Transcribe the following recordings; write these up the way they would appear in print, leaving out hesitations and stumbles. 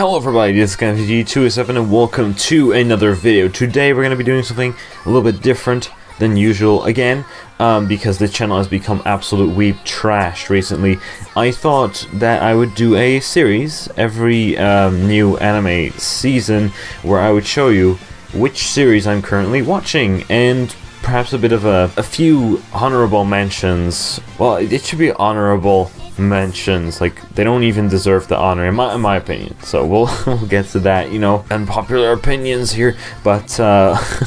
Hello everybody, this is G207 and welcome to another video. Today we're going to be doing something a little bit different than usual again, because the channel has become absolute weeb trash recently. I thought that I would do a series every new anime season where I would show you which series I'm currently watching, and perhaps a bit of a few honorable mentions. Well, it should be honorable mentions, like they don't even deserve the honor in my opinion, so we'll get to that, you know, unpopular opinions here, but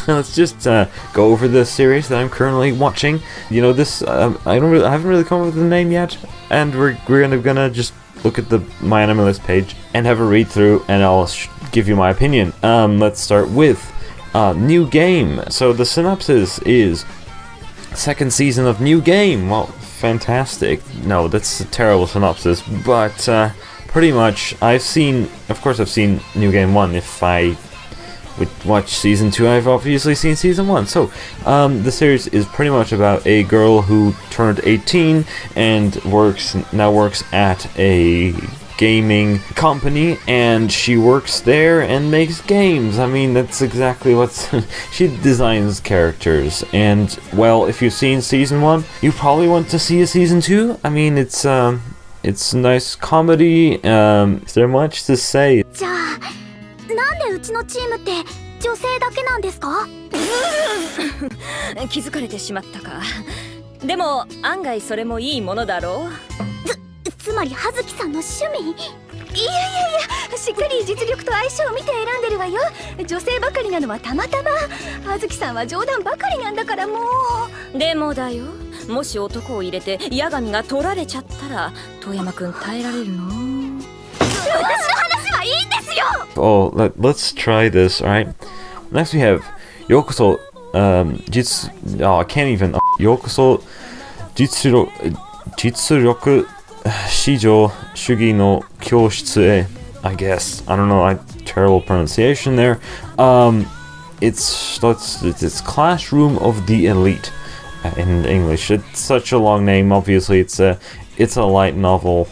let's just go over the series that I'm currently watching. You know, this I haven't really come up with the name yet, and we're gonna just look at the My Anime List page and have a read through, and I'll give you my opinion. Let's start with New Game. So the synopsis is second season of New Game. Well, fantastic. No, that's a terrible synopsis, but pretty much I've seen New Game 1. If I would watch season 2, I've obviously seen season 1. So the series is pretty much about a girl who turned 18 and now works at a gaming company, and she works there and makes games. I mean, that's exactly what's she designs characters, and well, if you've seen season 1, you probably want to see a season 2. I mean, it's a nice comedy. Is there much to say? じゃあ、なんでうちのチームって女性だけなんですか？気づかれてしまったか。でも案外それもいいものだろう。つまり葉月さんの趣味？いや、しっかり実力と相性を見て選んでるわよ。女性ばかりなのはたまたま。葉月さんは冗談ばかりなんだからもう。でもだよ、もし男を入れて八神が取られちゃったら遠山くん耐えられるの？私の話はいいんですよ。 Oh, let's try this. All right. Next we have Yokoso. I can't even. Yokoso Jitsuroku Shijo Shugi no Kyoushitsu. I guess. I don't know. Terrible pronunciation there. It's Classroom of the Elite in English. It's such a long name. Obviously, it's a light novel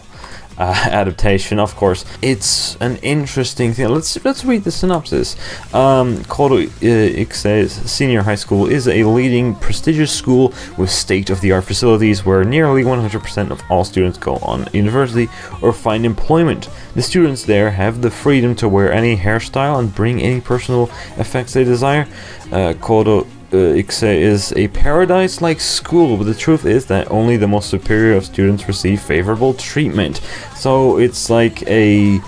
adaptation. Of course, it's an interesting thing. Let's read the synopsis. Kodo Ikuse's senior high school is a leading prestigious school with state-of-the-art facilities where nearly 100% of all students go on university or find employment. The students there have the freedom to wear any hairstyle and bring any personal effects they desire. Kodo Ikuse is a paradise-like school, but the truth is that only the most superior of students receive favorable treatment. So it's like a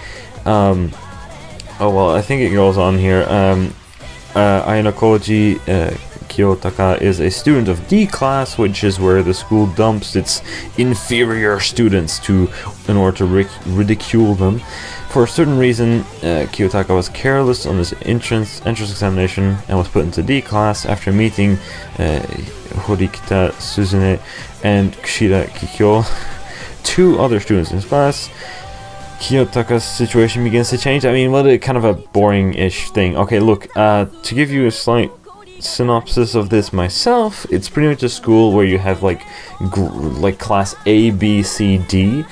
oh well, I think it goes on here. Ayanokoji Kiyotaka is a student of D class, which is where the school dumps its inferior students in order to ridicule them. For a certain reason, Kiyotaka was careless on his entrance examination and was put into D class. After meeting Horikita Suzune and Kushida Kikyo, two other students in his class, Kiyotaka's situation begins to change. I mean, what a kind of a boring-ish thing. Okay, look, to give you a slight synopsis of this myself, it's pretty much a school where you have like class A, B, C, D.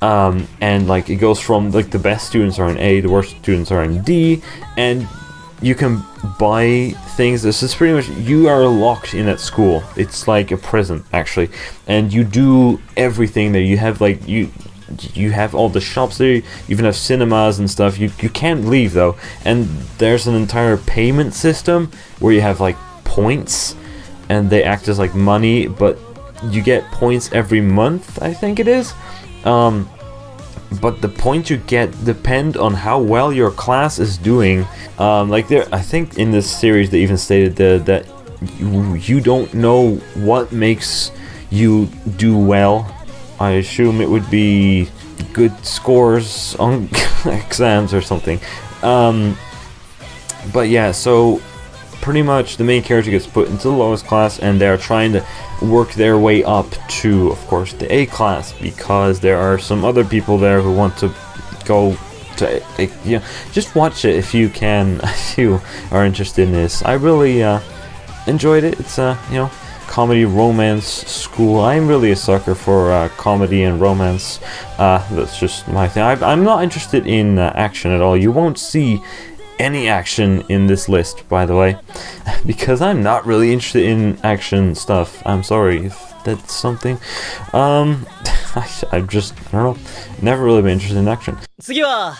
And like it goes from like the best students are in A, the worst students are in D, and you can buy things. This is pretty much, you are locked in that school. It's like a prison actually, and you do everything there. You have like you have all the shops there. You even have cinemas and stuff. You can't leave though, and there's an entire payment system where you have like points, and they act as like money, but you get points every month, I think it is. But the points you get depend on how well your class is doing. I think in this series they even stated that you don't know what makes you do well. I assume it would be good scores on exams or something. But yeah, so pretty much the main character gets put into the lowest class, and they're trying to work their way up to, of course, the A class, because there are some other people there who want to go to A. Yeah, just watch it if you can, if you are interested in this. I really enjoyed it. It's comedy romance school. I'm really a sucker for comedy and romance. That's just my thing. I'm not interested in action at all. You won't see any action in this list, by the way, because I'm not really interested in action stuff. I'm sorry if that's something. I don't know, never really been interested in action. 次は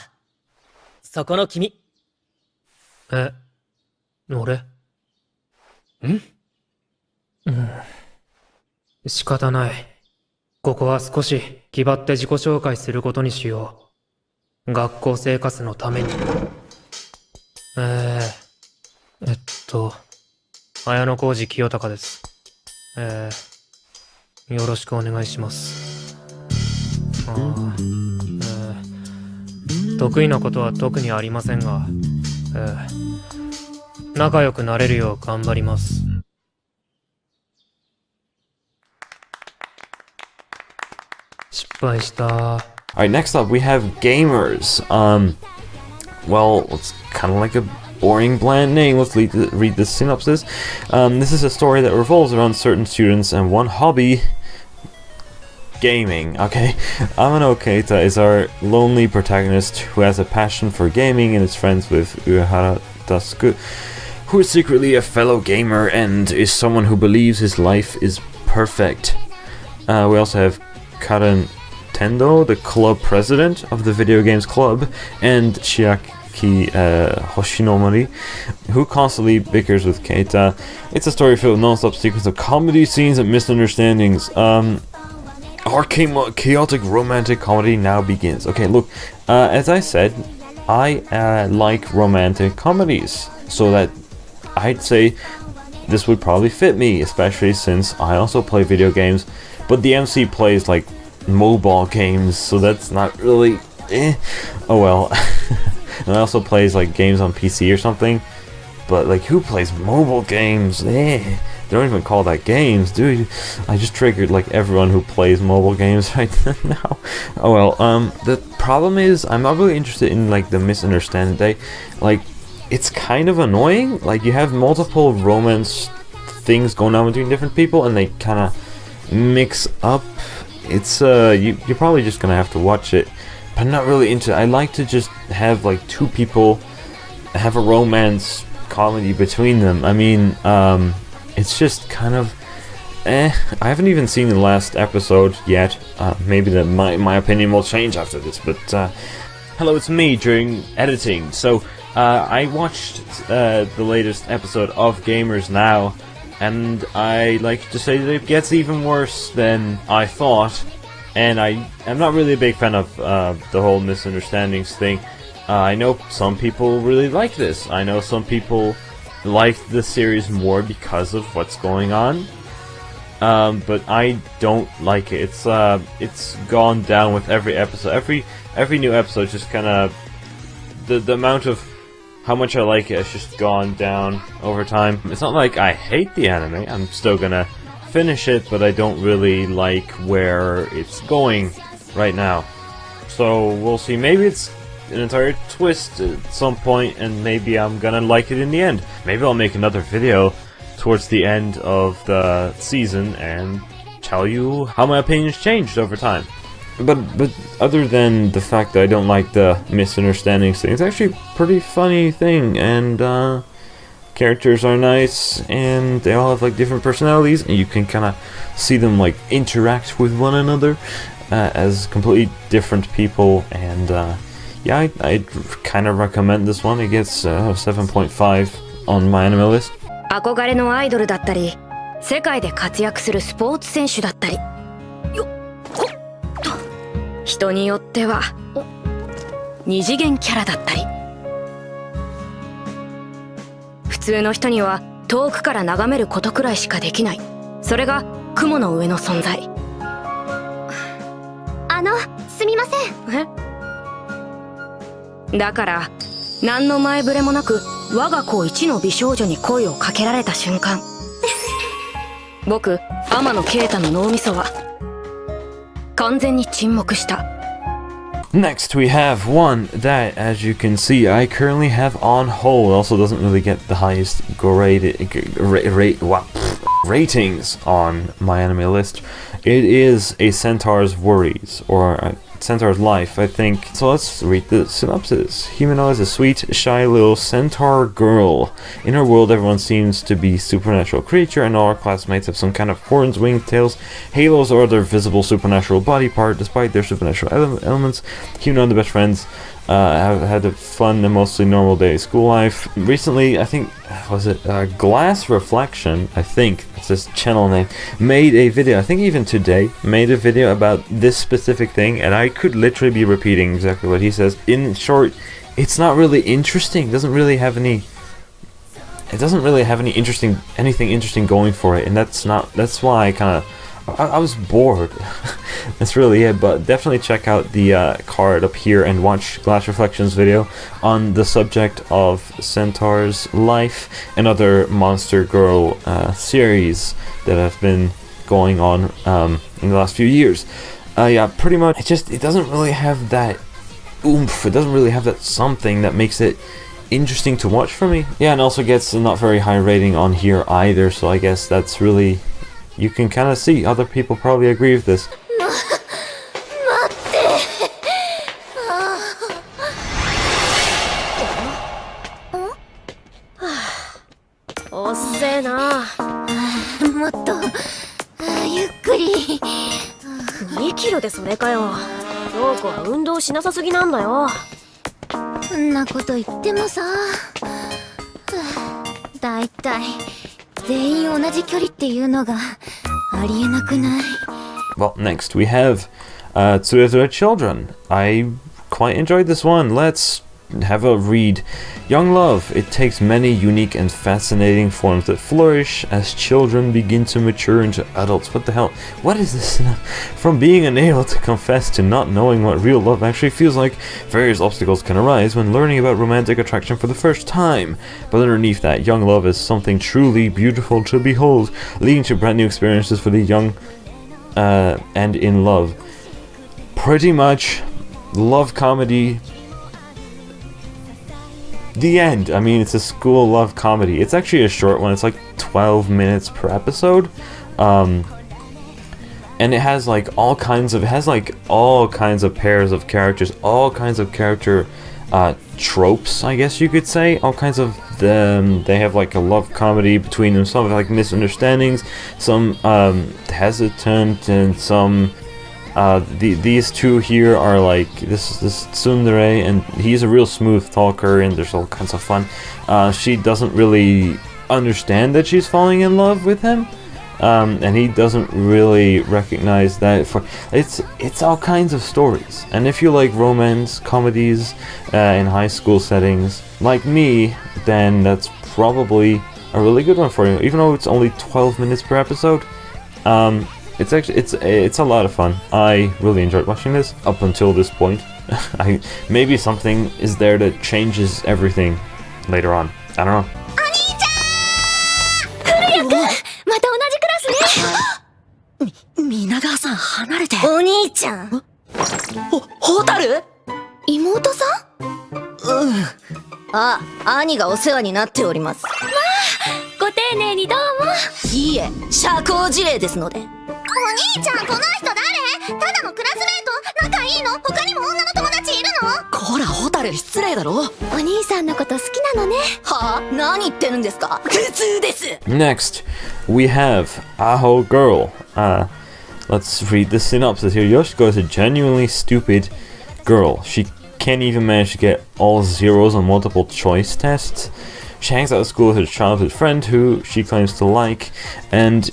そこの君。俺？仕方ない。ここは少し気張って自己紹介することにしよう。学校生活のために。綾小路清隆です。よろしくお願いします。得意なことは特にありませんが、仲良くなれるよう頑張ります。失敗した。Alright, next up we have gamers. Well, it's kind of like a boring, bland name. Let's read the synopsis. This is a story that revolves around certain students and one hobby: gaming. Okay, Amano Keita is our lonely protagonist who has a passion for gaming and is friends with Uehara Tasuku, who is secretly a fellow gamer and is someone who believes his life is perfect. We also have Karen Tendo, the club president of the video games club, and Chiaki Hoshinomori, who constantly bickers with Keita. It's a story filled with non-stop sequence of comedy scenes and misunderstandings. Our chaotic romantic comedy now begins. Okay, look, as I said, I like romantic comedies, so that I'd say this would probably fit me, especially since I also play video games, but the MC plays like mobile games, so that's not really oh well. And I also plays like games on PC or something, but like who plays mobile games? They don't even call that games, dude. I just triggered like everyone who plays mobile games right now. Oh well, the problem is I'm not really interested in like the misunderstanding day. Like, it's kind of annoying. Like, you have multiple romance things going on between different people and they kind of mix up. It's you're probably just gonna have to watch it, but I'm not really into it. I like to just have like two people have a romance comedy between them. I mean, it's just kind of I haven't even seen the last episode yet. Maybe my opinion will change after this, but hello, it's me during editing. So I watched the latest episode of Gamers Now, and I like to say that it gets even worse than I thought, and I'm not really a big fan of the whole misunderstandings thing. I know some people really like this. I know some people like the series more because of what's going on, but I don't like it. It's gone down with every episode. Every new episode just kind of the amount of how much I like it has just gone down over time. It's not like I hate the anime. I'm still gonna finish it, but I don't really like where it's going right now. So we'll see. Maybe it's an entire twist at some point, and maybe I'm gonna like it in the end. Maybe I'll make another video towards the end of the season and tell you how my opinions changed over time. But other than the fact that I don't like the misunderstandings thing, it's actually a pretty funny thing, and characters are nice, and they all have like different personalities, and you can kind of see them like interact with one another as completely different people, and yeah, I'd kind of recommend this one. It gets 7.5 on my anime list. 憧れのアイドルだったり、世界で活躍するスポーツ選手だったり、人によっては二次元キャラだったり、普通の人には遠くから眺めることくらいしかできない、それが雲の上の存在。すみません。だから何の前触れもなく我が子一の美少女に声をかけられた瞬間、僕天野啓太の脳みそは完全に沈黙した。 Next we have one that, as you can see, I currently have on hold. Also doesn't really get the highest grade rate. Wow. ratings on my anime list, it is A Centaur's Worries, or A Centaur's Life, I think. So let's read the synopsis. Himeno is a sweet, shy little centaur girl. In her world, everyone seems to be supernatural creature, and all her classmates have some kind of horns, wings, tails, halos, or other visible supernatural body part. Despite their supernatural elements, Himeno and the best friends have had a fun and mostly normal day of school life. Recently, I think, was it Glass Reflection, I think it's this channel name, made a video, I think even today, made a video about this specific thing, and I could literally be repeating exactly what he says. In short, it's not really interesting. It doesn't really have any anything interesting going for it, and that's why I was bored. That's really it, but definitely check out the card up here and watch Glass Reflections video on the subject of Centaur's Life and other Monster Girl series that have been going on in the last few years. Yeah, pretty much, it doesn't really have that oomph, it doesn't really have that something that makes it interesting to watch for me. Yeah, and also gets a not very high rating on here either, so I guess that's really, you can kind of see other people probably agree with this.もっとゆっくり。2キロでそれかよ。陽子は運動しなさすぎなんだよ。そんなこと言ってもさ、だいたい全員同じ距離っていうのがありえなくない？ Well, next we have Tsurezure Children. I quite enjoyed this one. Let's have a read. Young love. It takes many unique and fascinating forms that flourish as children begin to mature into adults. What the hell? What is this? From being unable to confess to not knowing what real love actually feels like, various obstacles can arise when learning about romantic attraction for the first time. But underneath that, young love is something truly beautiful to behold, leading to brand new experiences for the young and in love. Pretty much love comedy. The end. I mean, it's a school love comedy. It's actually a short one. It's like 12 minutes per episode. And it has like all kinds of pairs of characters, all kinds of character tropes, I guess you could say. All kinds of them. They have like a love comedy between them. Some have like misunderstandings, some hesitant, and some these two here are like this tsundere, and he's a real smooth talker, and there's all kinds of fun. She doesn't really understand that she's falling in love with him, and he doesn't really recognize that. It's all kinds of stories, and if you like romance comedies in high school settings like me, then that's probably a really good one for you, even though it's only 12 minutes per episode. It's a lot of fun. I really enjoyed watching this up until this point. Maybe something is there that changes everything later on. I don't know. また同じクラスね。皆川さん離れて。お兄ちゃん。ホタル？妹さん？あ、兄がお世話になっております。ご丁寧にどうも。いいえ、社交辞令ですので。お兄ちゃん、この人誰？ただのクラスメート？仲いいの？他にも女の友達いるの？こら、ホタル失礼だろ。お兄さんのこと好きなのね。はあ？何言ってるんですか？普通です。Next, we have Aho Girl. Let's read the synopsis here. Yoshiko is a genuinely stupid girl. She can't even manage to get all zeros on multiple choice tests. She hangs out at school with her childhood friend who she claims to like, and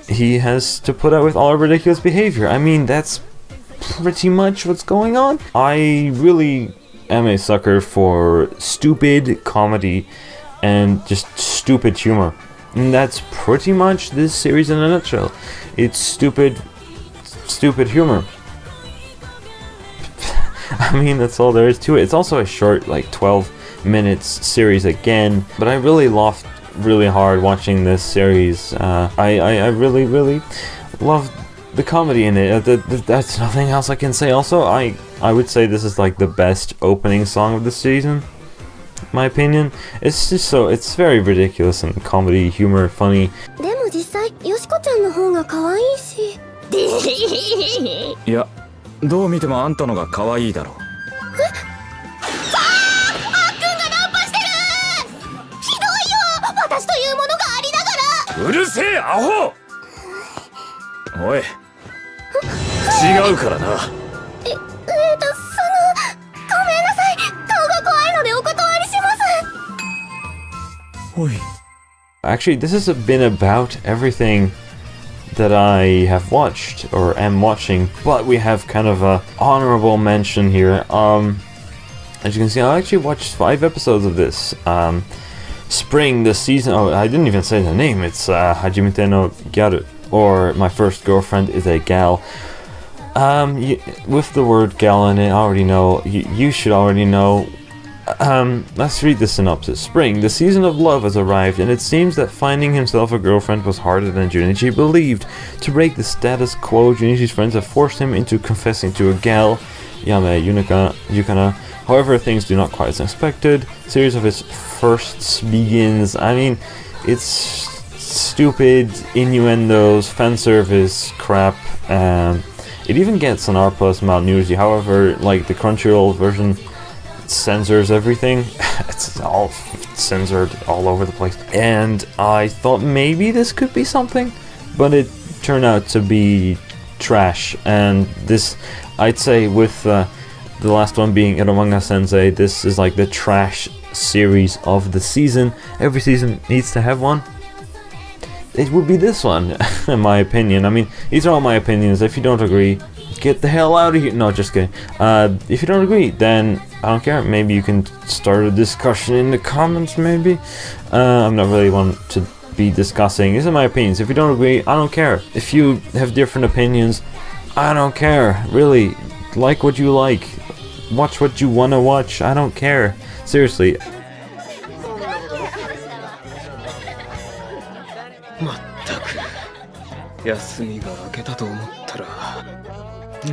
he has to put up with all her ridiculous behavior. I mean, that's pretty much what's going on. I really am a sucker for stupid comedy and just stupid humor. And that's pretty much this series in a nutshell. It's stupid humor. I mean, that's all there is to it. It's also a short, like 12 minutes series again, but I really laughed really hard watching this series. I really loved the comedy in it. That's nothing else I can say. Also, I would say this is like the best opening song of the season, in my opinion. It's just it's very ridiculous and comedy, humor, funny. でも実際よしこちゃんの方が可愛いし。いや、どう見てもあんたのが可愛いだろ。私というものがありながら。うるせえアホ。おい、違うからな。ごめんなさい、顔が怖いのでお断りします。おい。 Actually, this has been about everything that I have watched or am watching, but we have kind of a honorable mention here. As you can see, I actually watched 5 episodes of this. Spring, the season. Oh, I didn't even say the name. It's Hajimete no Gyaru, or My First Girlfriend is a Gal. With the word gal in it, I already know. You should already know. Let's read the synopsis. Spring, the season of love has arrived, and it seems that finding himself a girlfriend was harder than Junichi believed. To break the status quo, Junichi's friends have forced him into confessing to a gal, Yame Yukana. However, things do not quite as expected. Series of his firsts begins. I mean, it's stupid innuendos, fan service crap. It even gets an R+ Mount Newsy. However, like the Crunchyroll version censors everything. It's all censored all over the place. And I thought maybe this could be something, but it turned out to be trash. And this, I'd say, with the last one being Eromanga Sensei, this is like the trash series of the season. Every season needs to have one. It would be this one, in my opinion. I mean, these are all my opinions. If you don't agree, get the hell out of here. No, just kidding. If you don't agree, then I don't care. Maybe you can start a discussion in the comments, maybe. I'm not really one to be discussing. These are my opinions. If you don't agree, I don't care. If you have different opinions, I don't care. Really, like what you like. Watch what you want to watch. I don't care. Seriously. まったく休みが明けたと思ったら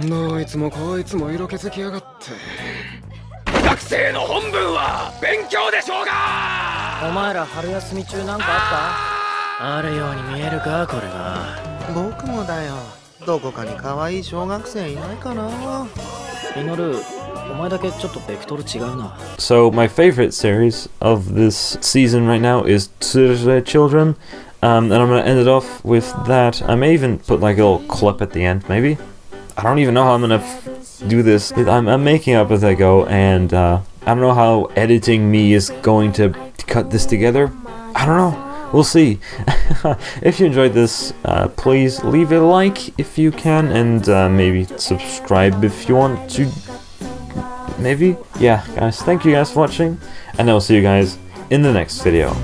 どいつもこいつも色気づきやがって。学生の本分は勉強でしょうが。お前ら春休み中なんかあった？あるように見えるかこれが。僕もだよ。どこかに可愛い小学生いないかな。ミノル、お前だけちょっとベクトル違うな。 So my favorite series of this season right now is Tsure Children. And I'm gonna end it off with that. I may even put like a little clip at the end, maybe. I don't even know how I'm gonna do this. I'm making up as I go, and I don't know how editing me is going to cut this together. I don't know. We'll see. If you enjoyed this, please leave a like if you can, and maybe subscribe if you want to. Maybe? Yeah, guys, thank you guys for watching, and I'll see you guys in the next video.